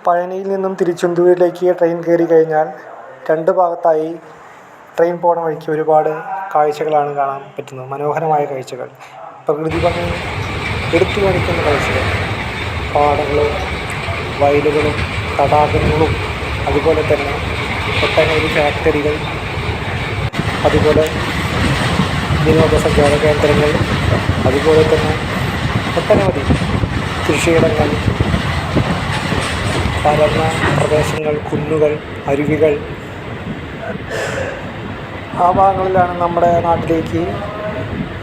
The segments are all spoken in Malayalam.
പഴനിയിൽ നിന്നും തിരുച്ചെന്തൂരിലേക്ക് ട്രെയിൻ കയറി കഴിഞ്ഞാൽ രണ്ട് ഭാഗത്തായി ട്രെയിൻ പോണ വഴിക്ക് ഒരുപാട് കാഴ്ചകളാണ് കാണാൻ പറ്റുന്നത്. മനോഹരമായ കാഴ്ചകൾ, പ്രകൃതി ഭംഗി എടുത്തു കാണിക്കുന്ന കാഴ്ചകൾ, പാടങ്ങളും വയലുകളും തടാകങ്ങളും, അതുപോലെ തന്നെ ഒട്ടനവധി ഫാക്ടറികൾ, അതുപോലെ വിനോദസഞ്ചാര കേന്ദ്രങ്ങൾ, അതുപോലെ തന്നെ ഒട്ടനവധി കൃഷിയിടങ്ങൾ, പരന്ന പ്രദേശങ്ങൾ, കുന്നുകൾ, അരുവികൾ. ആ ഭാഗങ്ങളിലാണ് നമ്മുടെ നാട്ടിലേക്ക്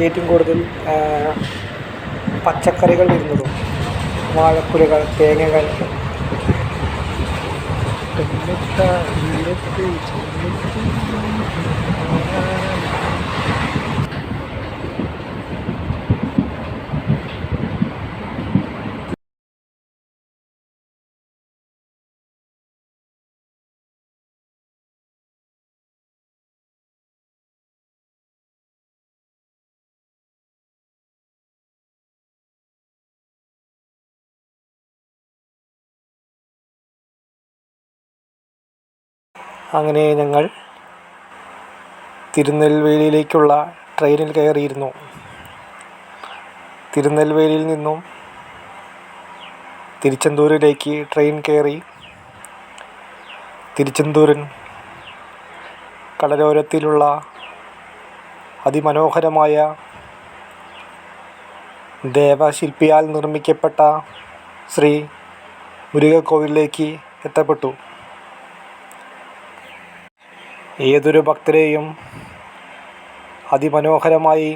ഏറ്റവും കൂടുതൽ പച്ചക്കറികൾ വരുന്നതും. വാഴക്കുലകൾ, തേങ്ങകൾ. അങ്ങനെ ഞങ്ങൾ തിരുനെൽവേലിയിലേക്കുള്ള ട്രെയിനിൽ കയറിയിരുന്നു. തിരുനെൽവേലിയിൽ നിന്നും തിരുച്ചെന്തൂരിലേക്ക് ട്രെയിൻ കയറി. തിരുച്ചെന്തൂരൻ കടലോരത്തിലുള്ള അതിമനോഹരമായ ദേവശില്പിയാൽ നിർമ്മിക്കപ്പെട്ട ശ്രീ മുരുകക്കോവിലിലേക്ക് എത്തപ്പെട്ടു. ഏതൊരു ഭക്തരെയും അതിമനോഹരമായി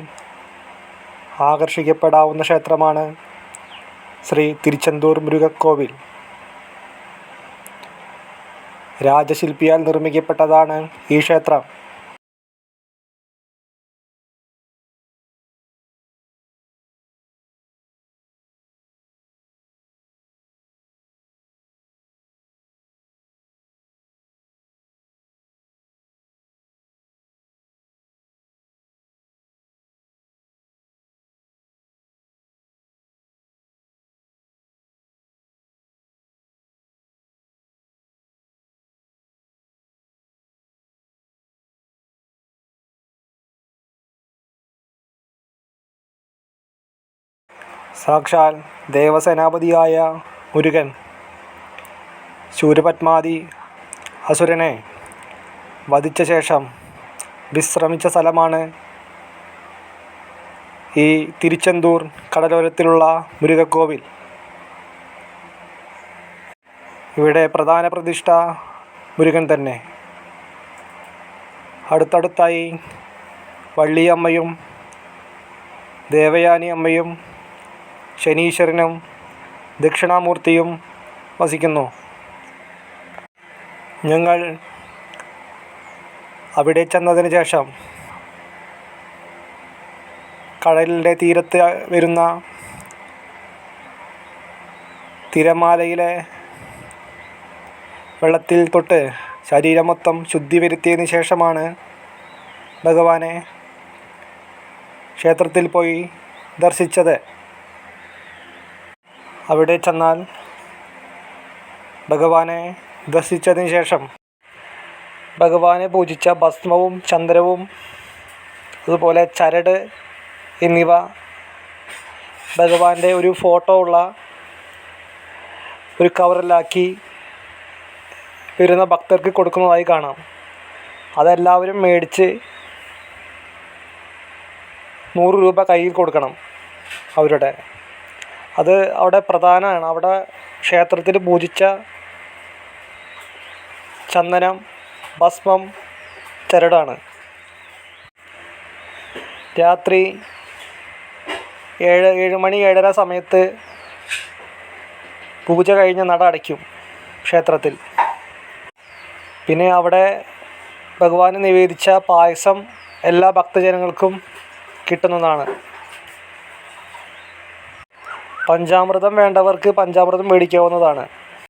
ആകർഷിക്കപ്പെടാവുന്ന ക്ഷേത്രമാണ് ശ്രീ തിരുച്ചെന്തൂർ മുരുകക്കോവിൽ. രാജശില്പിയാൽ നിർമ്മിക്കപ്പെട്ടതാണ് ഈ ക്ഷേത്രം. സാക്ഷാൽ ദേവസേനാപതിയായ മുരുകൻ ശൂരപത്മാദി അസുരനെ വധിച്ച ശേഷം വിശ്രമിച്ച സ്ഥലമാണ് ഈ തിരുച്ചെന്തൂർ കടലോരത്തിലുള്ള മുരുകക്കോവിൽ. ഇവിടെ പ്രധാന പ്രതിഷ്ഠ മുരുകൻ തന്നെ. അടുത്തടുത്തായി വള്ളിയമ്മയും ദേവയാനി അമ്മയും ശനീശ്വരനും ദക്ഷിണാമൂർത്തിയും വസിക്കുന്നു. ഞങ്ങൾ അവിടെ ചെന്നതിന് ശേഷം കടലിൻ്റെ തീരത്ത് വരുന്ന തിരമാലയിലെ വെള്ളത്തിൽ തൊട്ട് ശരീരം മൊത്തം ശുദ്ധി വരുത്തിയതിന് ശേഷമാണ് ഭഗവാനെ ക്ഷേത്രത്തിൽ പോയി ദർശിച്ചത്. അവിടെ ചെന്നാൽ ഭഗവാനെ ദർശിച്ചതിന് ശേഷം ഭഗവാനെ പൂജിച്ച ഭസ്മവും ചന്ദനവും അതുപോലെ ചരട് എന്നിവ ഭഗവാന്റെ ഒരു ഫോട്ടോ ഉള്ള ഒരു കവറിലാക്കി വരുന്ന ഭക്തർക്ക് കൊടുക്കുന്നതായി കാണാം. അതെല്ലാവരും മേടിച്ച് 100 രൂപ കയ്യിൽ കൊടുക്കണം അവരുടെ. അത് അവിടെ പ്രധാനമാണ്. അവിടെ ക്ഷേത്രത്തിൽ പൂജിച്ച ചന്ദനം, ഭസ്മം, ചരടാണ്. രാത്രി 7 മണി 7:30 സമയത്ത് പൂജ കഴിഞ്ഞ് നട അടയ്ക്കും ക്ഷേത്രത്തിൽ. പിന്നെ അവിടെ ഭഗവാന് നിവേദിച്ച പായസം എല്ലാ ഭക്തജനങ്ങൾക്കും കിട്ടുന്നതാണ്. പഞ്ചാമൃതം വേണ്ടവർക്ക് പഞ്ചാമൃതം മേടിക്കാവുന്നതാണ്.